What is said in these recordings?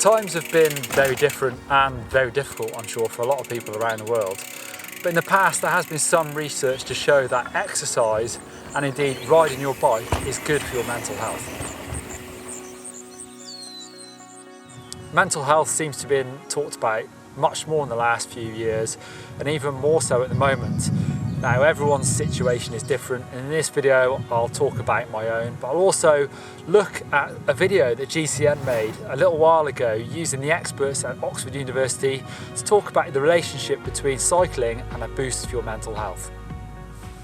Times have been very different and very difficult, I'm sure, for a lot of people around the world. But in the past, there has been some research to show that exercise and indeed riding your bike is good for your mental health. Mental health seems to be talked about much more in the last few years, and even more so at the moment. Now, everyone's situation is different, and in this video I'll talk about my own, but I'll also look at a video that GCN made a little while ago using the experts at Oxford University to talk about the relationship between cycling and a boost for your mental health.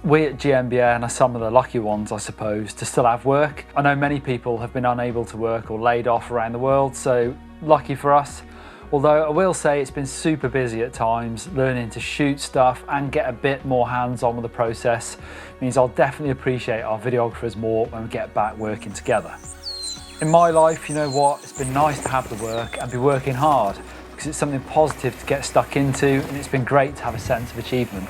We at GMBN are some of the lucky ones, I suppose, to still have work. I know many people have been unable to work or laid off around the world, so lucky for us. Although I will say it's been super busy at times, learning to shoot stuff and get a bit more hands-on with the process means I'll definitely appreciate our videographers more when we get back working together. In my life, you know what, it's been nice to have the work and be working hard because it's something positive to get stuck into, and it's been great to have a sense of achievement.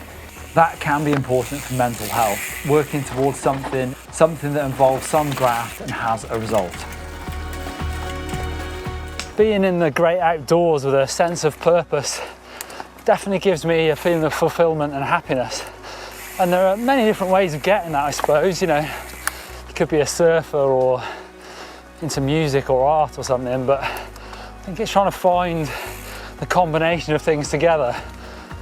That can be important for mental health, working towards something that involves some graft and has a result. Being in the great outdoors with a sense of purpose definitely gives me a feeling of fulfillment and happiness. And there are many different ways of getting that, I suppose. You know, you could be a surfer or into music or art or something, but I think it's trying to find the combination of things together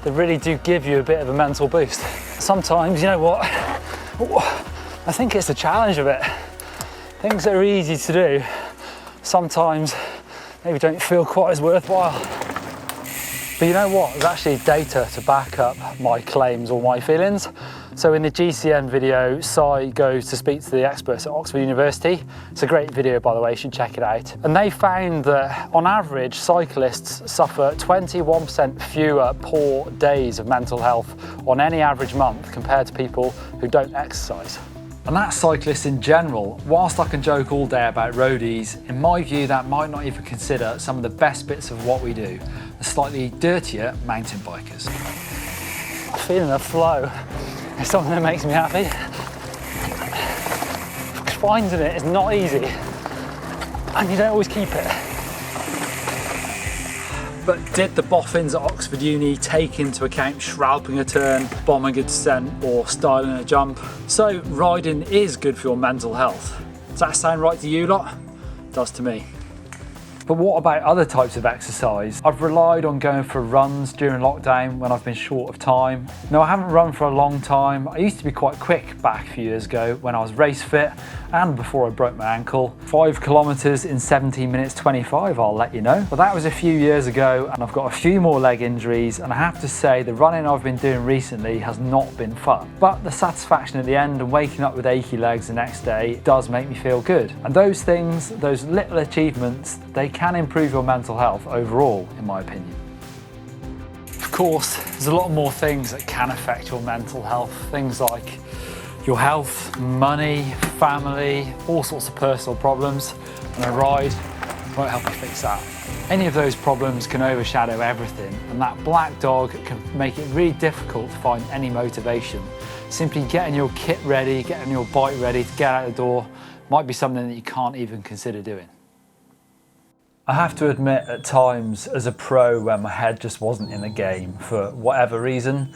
that really do give you a bit of a mental boost. Sometimes, you know what, I think it's the challenge of it. Things that are easy to do, sometimes maybe don't feel quite as worthwhile. But you know what, there's actually data to back up my claims or my feelings. So in the GCN video, Si goes to speak to the experts at Oxford University. It's a great video, by the way, you should check it out. And they found that on average, cyclists suffer 21% fewer poor days of mental health on any average month compared to people who don't exercise. And that's cyclists in general. Whilst I can joke all day about roadies, in my view that might not even consider some of the best bits of what we do, the slightly dirtier mountain bikers. Feeling the flow is something that makes me happy. Finding it is not easy, and you don't always keep it. But did the boffins at Oxford Uni take into account shrouding a turn, bombing a descent, or styling a jump? So riding is good for your mental health. Does that sound right to you lot? It does to me. But what about other types of exercise? I've relied on going for runs during lockdown when I've been short of time. Now, I haven't run for a long time. I used to be quite quick back a few years ago when I was race fit and before I broke my ankle. 5 kilometers in 17 minutes 25, I'll let you know. But that was a few years ago, and I've got a few more leg injuries, and I have to say the running I've been doing recently has not been fun. But the satisfaction at the end and waking up with achy legs the next day does make me feel good. And those things, those little achievements, they can improve your mental health overall, in my opinion. Of course, there's a lot more things that can affect your mental health. Things like your health, money, family, all sorts of personal problems, and a ride won't help you fix that. Any of those problems can overshadow everything, and that black dog can make it really difficult to find any motivation. Simply getting your kit ready, getting your bike ready to get out the door might be something that you can't even consider doing. I have to admit, at times as a pro when my head just wasn't in the game for whatever reason,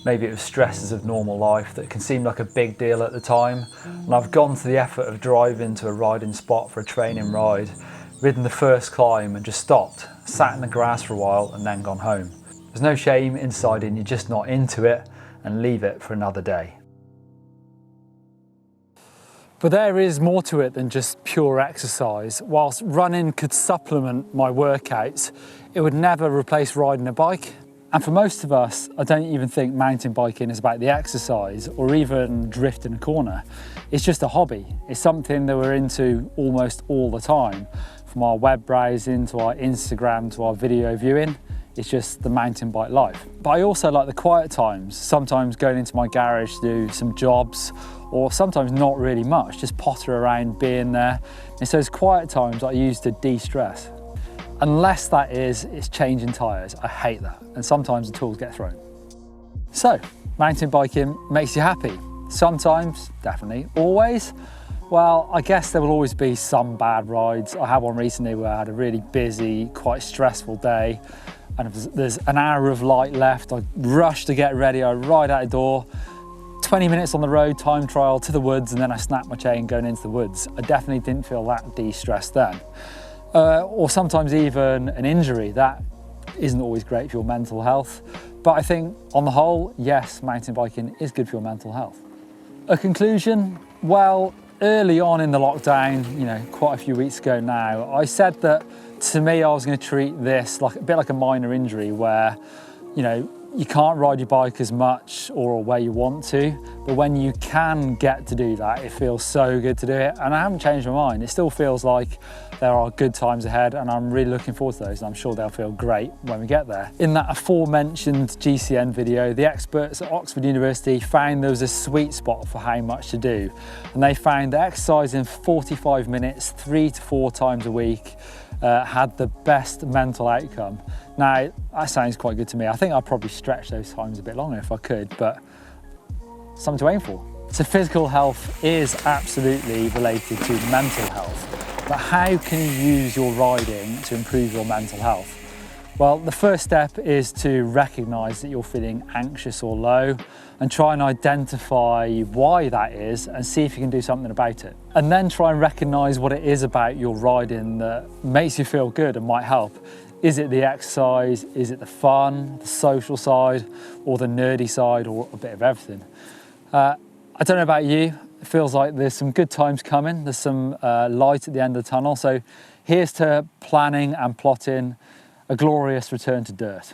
maybe it was stresses of normal life that can seem like a big deal at the time, and I've gone to the effort of driving to a riding spot for a training ride, ridden the first climb and just stopped, sat in the grass for a while and then gone home. There's no shame in deciding you're just not into it and leave it for another day. But there is more to it than just pure exercise. Whilst running could supplement my workouts, it would never replace riding a bike. And for most of us, I don't even think mountain biking is about the exercise or even drifting a corner. It's just a hobby. It's something that we're into almost all the time. From our web browsing to our Instagram to our video viewing, it's just the mountain bike life. But I also like the quiet times, sometimes going into my garage to do some jobs, or sometimes not really much, just potter around being there. It's those quiet times I use to de-stress. Unless that is, it's changing tyres. I hate that. And sometimes the tools get thrown. So, mountain biking makes you happy. Sometimes, definitely, always. Well, I guess there will always be some bad rides. I had one recently where I had a really busy, quite stressful day, and there's an hour of light left. I rush to get ready, I ride out the door, 20 minutes on the road, time trial to the woods, and then I snap my chain going into the woods. I definitely didn't feel that de-stressed then. Or sometimes even an injury, that isn't always great for your mental health. But I think on the whole, yes, mountain biking is good for your mental health. A conclusion, well, early on in the lockdown, you know, quite a few weeks ago now, I said that to me, I was going to treat this like a bit like a minor injury where, you know, you can't ride your bike as much or where you want to, but when you can get to do that, it feels so good to do it. And I haven't changed my mind. It still feels like there are good times ahead, and I'm really looking forward to those, and I'm sure they'll feel great when we get there. In that aforementioned GCN video, the experts at Oxford University found there was a sweet spot for how much to do, and they found that exercising 45 minutes 3 to 4 times a week had the best mental outcome. Now, that sounds quite good to me. I think I'd probably stretch those times a bit longer if I could, but something to aim for. So physical health is absolutely related to mental health, but how can you use your riding to improve your mental health? Well, the first step is to recognise that you're feeling anxious or low and try and identify why that is and see if you can do something about it. And then try and recognise what it is about your riding that makes you feel good and might help. Is it the exercise? Is it the fun, the social side, or the nerdy side, or a bit of everything? I don't know about you, it feels like there's some good times coming. There's some light at the end of the tunnel. So here's to planning and plotting a glorious return to dirt.